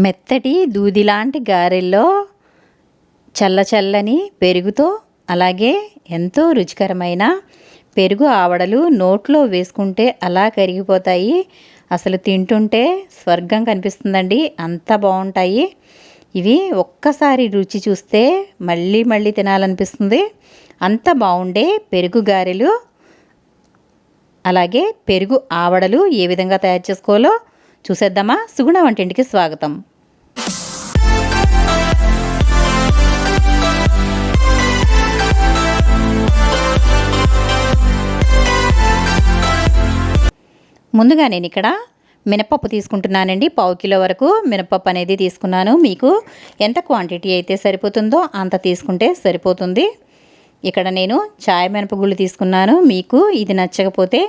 మెత్తటి దూదిలాంటి గారెల్లో చల్లని పెరుగుతో అలాగే ఎంతో రుచికరమైన పెరుగు ఆవడలు నోట్లో వేసుకుంటే అలా కరిగిపోతాయి. అసలు తింటుంటే స్వర్గం కనిపిస్తుందండి, అంత బాగుంటాయి. ఇవి ఒక్కసారి రుచి చూస్తే మళ్ళీ మళ్ళీ తినాలనిపిస్తుంది. అంత బాగుండే పెరుగు గారెలు అలాగే పెరుగు ఆవడలు ఏ విధంగా తయారు చేసుకోవాలో చూసేద్దామా? సుగుణ వంటింటికి స్వాగతం. ముందుగా నేను ఇక్కడ మినపప్పు తీసుకుంటున్నానండి. 1/2 కిలో వరకు మినపప్పు అనేది తీసుకున్నాను. మీకు ఎంత క్వాంటిటీ అయితే సరిపోతుందో అంత తీసుకుంటే సరిపోతుంది. ఇక్కడ నేను చాయ్ మినపగుళ్ళు తీసుకున్నాను. మీకు ఇది నచ్చకపోతే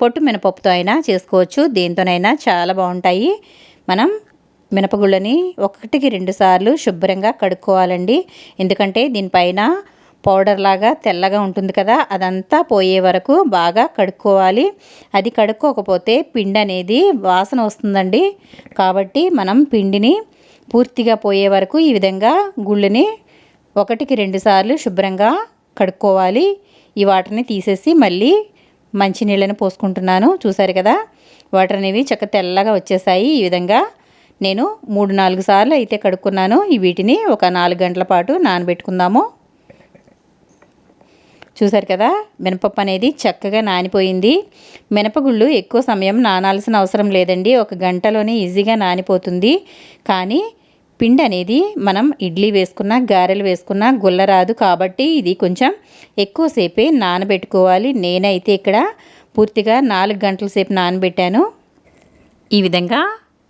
పొట్టు మినపప్పుతో అయినా చేసుకోవచ్చు, దేంతోనైనా చాలా బాగుంటాయి. మనం మినపగుళ్ళని 1కి 2 సార్లు శుభ్రంగా కడుక్కోవాలండి. ఎందుకంటే దీనిపైన పౌడర్ లాగా తెల్లగా ఉంటుంది కదా, అదంతా పోయే వరకు బాగా కడుక్కోవాలి. అది కడుక్కోకపోతే పిండి అనేది వాసన వస్తుందండి. కాబట్టి మనం పిండిని పూర్తిగా పోయే వరకు ఈ విధంగా గుళ్ళని 1కి 2 సార్లు శుభ్రంగా కడుక్కోవాలి. ఈ వాటర్ని తీసేసి మళ్ళీ మంచినీళ్ళని పోసుకుంటున్నాను. చూసారు కదా, వాటర్ అనేవి చక్కగా తెల్లగా వచ్చేసాయి. ఈ విధంగా నేను 3-4 సార్లు అయితే కడుక్కున్నాను. వీటిని ఒక 4 గంటల పాటు నానబెట్టుకుందాము. చూసారు కదా, మినపప్పు అనేది చక్కగా నానిపోయింది. మినపగుళ్ళు ఎక్కువ సమయం నానాల్సిన అవసరం లేదండి, 1 గంటలోనే ఈజీగా నానిపోతుంది. కానీ పిండి అనేది మనం ఇడ్లీ వేసుకున్నా గారెలు వేసుకున్నా గుల్లరాదు. కాబట్టి ఇది కొంచెం ఎక్కువసేపే నానబెట్టుకోవాలి. నేనైతే ఇక్కడ పూర్తిగా 4 గంటల సేపు నానబెట్టాను. ఈ విధంగా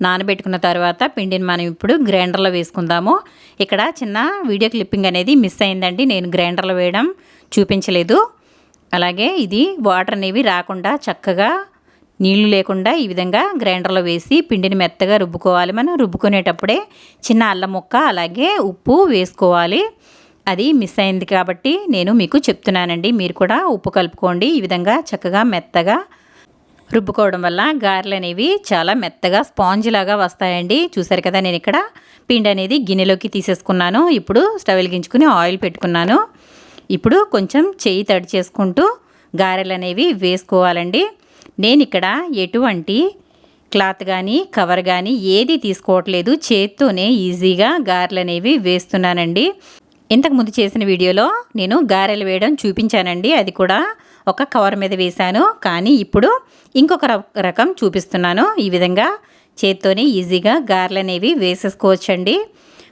నానబెట్టుకున్న తర్వాత పిండిని మనం ఇప్పుడు గ్రైండర్లో వేసుకుందాము. ఇక్కడ చిన్న వీడియో క్లిప్పింగ్ అనేది మిస్ అయిందండి, నేను గ్రైండర్లో వేయడం చూపించలేదు. అలాగే ఇది వాటర్ అనేవి రాకుండా చక్కగా నీళ్లు లేకుండా ఈ విధంగా గ్రైండర్లో వేసి పిండిని మెత్తగా రుబ్బుకోవాలి. మనం రుబ్బుకునేటప్పుడే చిన్న అల్లం ముక్క అలాగే ఉప్పు వేసుకోవాలి. అది మిస్ అయింది కాబట్టి నేను మీకు చెప్తున్నానండి. మీరు కూడా ఉప్పు కలుపుకోండి. ఈ విధంగా చక్కగా మెత్తగా రుబ్బుకోవడం వల్ల గారెలు అనేవి చాలా మెత్తగా స్పాంజ్ లాగా వస్తాయండి. చూసారు కదా, నేను ఇక్కడ పిండి అనేది గిన్నెలోకి తీసేసుకున్నాను. ఇప్పుడు స్టవ్ వెలిగించుకుని ఆయిల్ పెట్టుకున్నాను. ఇప్పుడు కొంచెం చెయ్యి తడి చేసుకుంటూ గారెలు అనేవి వేసుకోవాలండి. నేను ఇక్కడ ఎటువంటి క్లాత్ కానీ కవర్ కానీ ఏది తీసుకోవట్లేదు, చేత్తోనే ఈజీగా గారెలు అనేవి వేస్తున్నానండి. ఇంతకుముందు చేసిన వీడియోలో నేను గారెలు వేయడం చూపించానండి, అది కూడా ఒక కవర్ మీద వేశాను. కానీ ఇప్పుడు ఇంకొక రకం చూపిస్తున్నాను. ఈ విధంగా చేత్తోనే ఈజీగా గారెలు అనేవి వేసేసుకోవచ్చండి.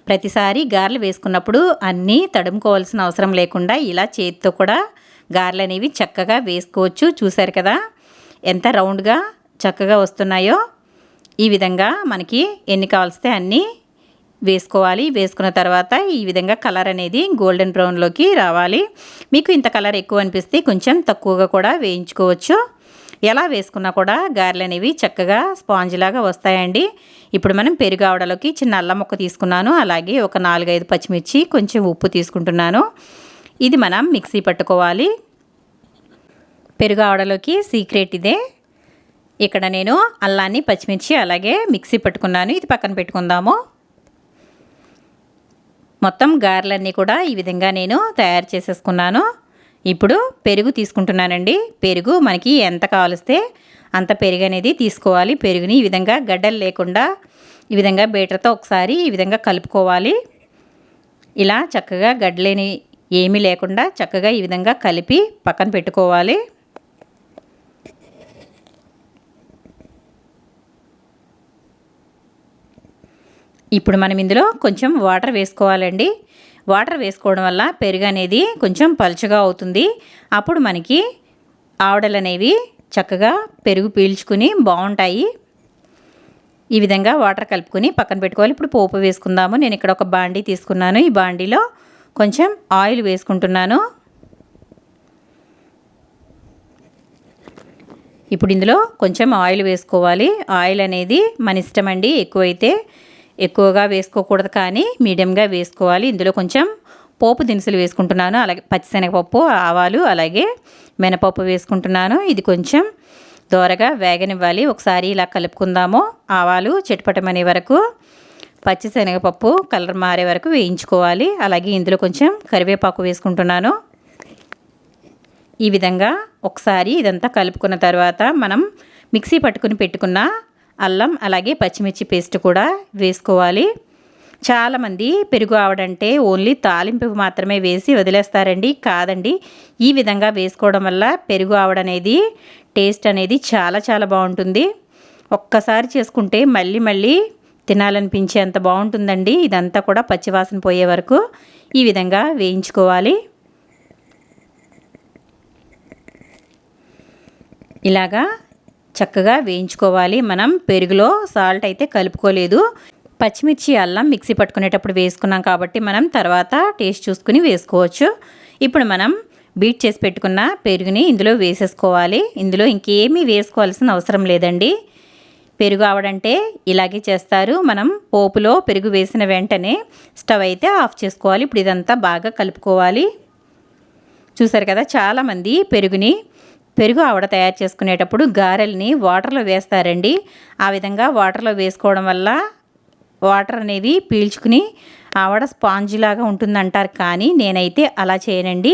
ప్రతిసారి గారెలు వేసుకున్నప్పుడు అన్నీ తడుముకోవాల్సిన అవసరం లేకుండా ఇలా చేతితో కూడా గారెలు అనేవి చక్కగా వేసుకోవచ్చు. చూసారు కదా ఎంత రౌండ్గా చక్కగా వస్తున్నాయో. ఈ విధంగా మనకి ఎన్ని కావాల్స్తే అన్నీ వేసుకోవాలి. వేసుకున్న తర్వాత ఈ విధంగా కలర్ అనేది గోల్డెన్ బ్రౌన్లోకి రావాలి. మీకు ఇంత కలర్ ఎక్కువ అనిపిస్తే కొంచెం తక్కువగా కూడా వేయించుకోవచ్చు. ఎలా వేసుకున్నా కూడా గారెలు అనేవి చక్కగా స్పాంజ్ లాగా వస్తాయండి. ఇప్పుడు మనం పెరుగు ఆవడలోకి చిన్న అల్లం ముక్క తీసుకున్నాను. అలాగే ఒక 4-5 పచ్చిమిర్చి, కొంచెం ఉప్పు తీసుకుంటున్నాను. ఇది మనం మిక్సీ పట్టుకోవాలి. పెరుగు ఆవడలోకి సీక్రెట్ ఇదే. ఇక్కడ నేను అల్లాన్ని పచ్చిమిర్చి అలాగే మిక్సీ పట్టుకున్నాను. ఇది పక్కన పెట్టుకుందాము. మొత్తం గారెలన్నీ కూడా ఈ విధంగా నేను తయారు చేసేసుకున్నాను. ఇప్పుడు పెరుగు తీసుకుంటున్నానండి. పెరుగు మనకి ఎంత కావలిస్తే అంత పెరుగు అనేది తీసుకోవాలి. పెరుగుని ఈ విధంగా గడ్డలు లేకుండా ఈ విధంగా బీటర్తో ఒకసారి ఈ విధంగా కలుపుకోవాలి. ఇలా చక్కగా గడ్డలేని ఏమీ లేకుండా చక్కగా ఈ విధంగా కలిపి పక్కన పెట్టుకోవాలి. ఇప్పుడు మనం ఇందులో కొంచెం వాటర్ వేసుకోవాలండి. వాటర్ వేసుకోవడం వల్ల పెరుగు అనేది కొంచెం పలుచగా అవుతుంది. అప్పుడు మనకి ఆవడలు అనేవి చక్కగా పెరుగు పీల్చుకుని బాగుంటాయి. ఈ విధంగా వాటర్ కలుపుకొని పక్కన పెట్టుకోవాలి. ఇప్పుడు పోపు వేసుకుందాము. నేను ఇక్కడ ఒక బాండీ తీసుకున్నాను. ఈ బాండీలో కొంచెం ఆయిల్ వేసుకుంటున్నాను. ఇప్పుడు ఇందులో కొంచెం ఆయిల్ వేసుకోవాలి. ఆయిల్ అనేది మన ఇష్టం అండి, ఎక్కువైతే ఎక్కువగా వేసుకోకూడదు, కానీ మీడియంగా వేసుకోవాలి. ఇందులో కొంచెం పోపు దినుసులు వేసుకుంటున్నాను. అలాగే పచ్చిశనగపప్పు, ఆవాలు, అలాగే మినపప్పు వేసుకుంటున్నాను. ఇది కొంచెం దోరగా వేగనివ్వాలి. ఒకసారి ఇలా కలుపుకుందాము. ఆవాలు చిటపటమనే వరకు పచ్చిశనగపప్పు కలర్ మారే వరకు వేయించుకోవాలి. అలాగే ఇందులో కొంచెం కరివేపాకు వేసుకుంటున్నాను. ఈ విధంగా ఒకసారి ఇదంతా కలుపుకున్న తర్వాత మనం మిక్సీ పట్టుకుని పెట్టుకున్న అల్లం అలాగే పచ్చిమిర్చి పేస్ట్ కూడా వేసుకోవాలి. చాలామంది పెరుగు ఆవడంటే ఓన్లీ తాలింపు మాత్రమే వేసి వదిలేస్తారండి. కాదండి, ఈ విధంగా వేసుకోవడం వల్ల పెరుగు ఆవడనేది టేస్ట్ అనేది చాలా చాలా బాగుంటుంది. ఒక్కసారి చేసుకుంటే మళ్ళీ మళ్ళీ తినాలనిపించేంత బాగుంటుందండి. ఇదంతా కూడా పచ్చివాసన పోయే వరకు ఈ విధంగా వేయించుకోవాలి. ఇలాగా చక్కగా వేయించుకోవాలి. మనం పెరుగులో సాల్ట్ అయితే కలుపుకోలేదు. పచ్చిమిర్చి అల్లం మిక్సీ పట్టుకునేటప్పుడు వేసుకున్నాం కాబట్టి మనం తర్వాత టేస్ట్ చూసుకుని వేసుకోవచ్చు. ఇప్పుడు మనం బీట్ చేసి పెట్టుకున్న పెరుగుని ఇందులో వేసేసుకోవాలి. ఇందులో ఇంకేమీ వేసుకోవాల్సిన అవసరం లేదండి. పెరుగు ఆవడంటే ఇలాగే చేస్తారు. మనం పోపులో పెరుగు వేసిన వెంటనే స్టవ్ అయితే ఆఫ్ చేసుకోవాలి. ఇప్పుడు ఇదంతా బాగా కలుపుకోవాలి. చూసారు కదా, చాలామంది పెరుగు ఆవడ తయారు చేసుకునేటప్పుడు గారెల్ని వాటర్లో వేస్తారండి. ఆ విధంగా వాటర్లో వేసుకోవడం వల్ల వాటర్ అనేవి పీల్చుకుని ఆవడ స్పాంజ్ లాగా ఉంటుందంటారు. కానీ నేనైతే అలా చేయనండి.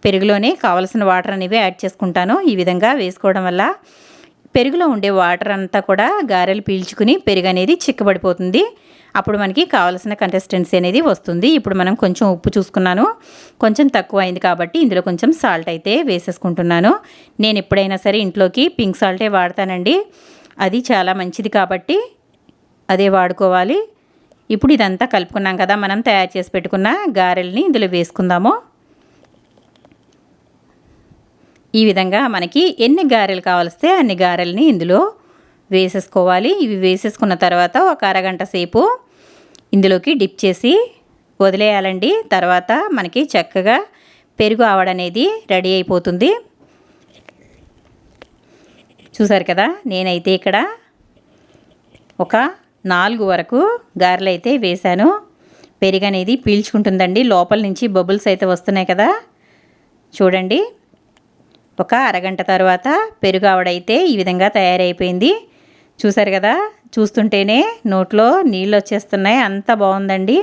పెరుగులోనే కావలసిన వాటర్ అనేవి యాడ్ చేసుకుంటాను. ఈ విధంగా వేసుకోవడం వల్ల పెరుగులో ఉండే వాటర్ అంతా కూడా గారెలు పీల్చుకుని పెరుగు అనేది చిక్కబడిపోతుంది. అప్పుడు మనకి కావాల్సిన కన్సిస్టెన్సీ అనేది వస్తుంది. ఇప్పుడు మనం కొంచెం ఉప్పు చూసుకున్నాను, కొంచెం తక్కువ అయింది కాబట్టి ఇందులో కొంచెం సాల్ట్ అయితే వేసేసుకుంటున్నాను. నేను ఎప్పుడైనా సరే ఇంట్లోకి పింక్ సాల్టే వాడతానండి. అది చాలా మంచిది కాబట్టి అదే వాడుకోవాలి. ఇప్పుడు ఇదంతా కలుపుకున్నాం కదా, మనం తయారు చేసి పెట్టుకున్న గారెల్ని ఇందులో వేసుకుందాము. ఈ విధంగా మనకి ఎన్ని గారెలు కావలిస్తే అన్ని గారెల్ని ఇందులో వేసేసుకోవాలి. ఇవి వేసేసుకున్న తర్వాత ఒక అరగంట సేపు ఇందులోకి డిప్ చేసి వదిలేయాలండి. తర్వాత మనకి చక్కగా పెరుగు ఆవడనేది రెడీ అయిపోతుంది. చూసారు కదా, నేనైతే ఇక్కడ ఒక 4 వరకు గారెలు అయితే వేశాను. పెరుగు అనేది పీల్చుకుంటుందండి. లోపల నుంచి బబుల్స్ అయితే వస్తున్నాయి కదా, చూడండి. ఒక అరగంట తర్వాత పెరుగు ఆవడైతే ఈ విధంగా తయారైపోయింది. చూసారు కదా, చూస్తుంటేనే నోట్లో నీళ్ళు వచ్చేస్తున్నాయి. అంత బాగుందండి.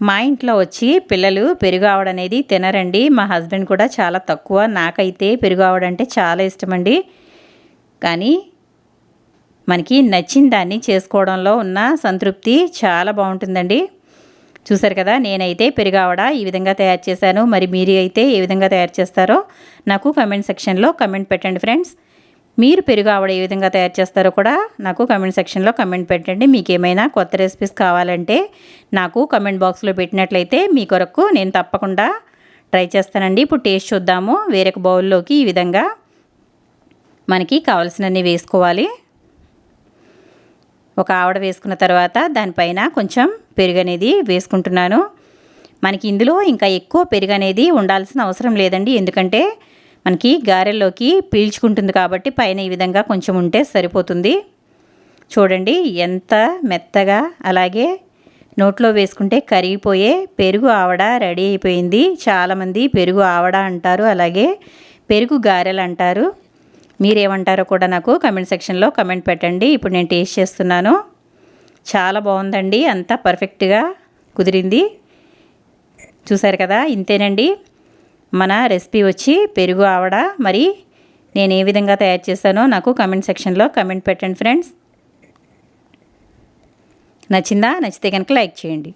మా ఇంట్లో వచ్చి పిల్లలు పెరుగు ఆవడ అనేది తినరండి. మా హస్బెండ్ కూడా చాలా తక్కువ. నాకైతే పెరుగు ఆవడ అంటే చాలా ఇష్టమండి. కానీ మనకి నచ్చిన దాన్ని చేసుకోవడంలో ఉన్న సంతృప్తి చాలా బాగుంటుందండి. చూసారు కదా, నేనైతే పెరుగు ఆవడ ఈ విధంగా తయారు చేశాను. మరి మీరు అయితే ఏ విధంగా తయారు చేస్తారో నాకు కమెంట్ సెక్షన్లో కమెంట్ పెట్టండి ఫ్రెండ్స్. మీరు పెరుగు ఆవడ ఏ విధంగా తయారు చేస్తారో కూడా నాకు కమెంట్ సెక్షన్లో కమెంట్ పెట్టండి. మీకు ఏమైనా కొత్త రెసిపీస్ కావాలంటే నాకు కమెంట్ బాక్స్లో పెట్టినట్లయితే మీ కొరకు నేను తప్పకుండా ట్రై చేస్తానండి. ఇప్పుడు టేస్ట్ చూద్దాము. వేరొక బౌల్లోకి ఈ విధంగా మనకి కావాల్సినన్ని వేసుకోవాలి. ఒక ఆవడ వేసుకున్న తర్వాత దానిపైన కొంచెం పెరుగు అనేది వేసుకుంటున్నాను. మనకి ఇందులో ఇంకా ఎక్కువ పెరుగు అనేది ఉండాల్సిన అవసరం లేదండి. ఎందుకంటే మనకి గారెల్లోకి పీల్చుకుంటుంది కాబట్టి పైన ఈ విధంగా కొంచెం ఉంటే సరిపోతుంది. చూడండి ఎంత మెత్తగా, అలాగే నోట్లో వేసుకుంటే కరిగిపోయే పెరుగు ఆవడ రెడీ అయిపోయింది. చాలామంది పెరుగు ఆవడ అంటారు, అలాగే పెరుగు గారెలు అంటారు. మీరేమంటారో కూడా నాకు కమెంట్ సెక్షన్లో కమెంట్ పెట్టండి. ఇప్పుడు నేను టేస్ట్ చేస్తున్నాను. చాలా బాగుందండి. అంతా పర్ఫెక్ట్గా కుదిరింది. చూసారు కదా, ఇంతేనండి మన రెసిపీ వచ్చి పెరుగు ఆవడ. మరి నేను ఏ విధంగా తయారు చేశానో నాకు కమెంట్ సెక్షన్లో కమెంట్ పెట్టండి ఫ్రెండ్స్. నచ్చిందా? నచ్చితే కనుక లైక్ చేయండి.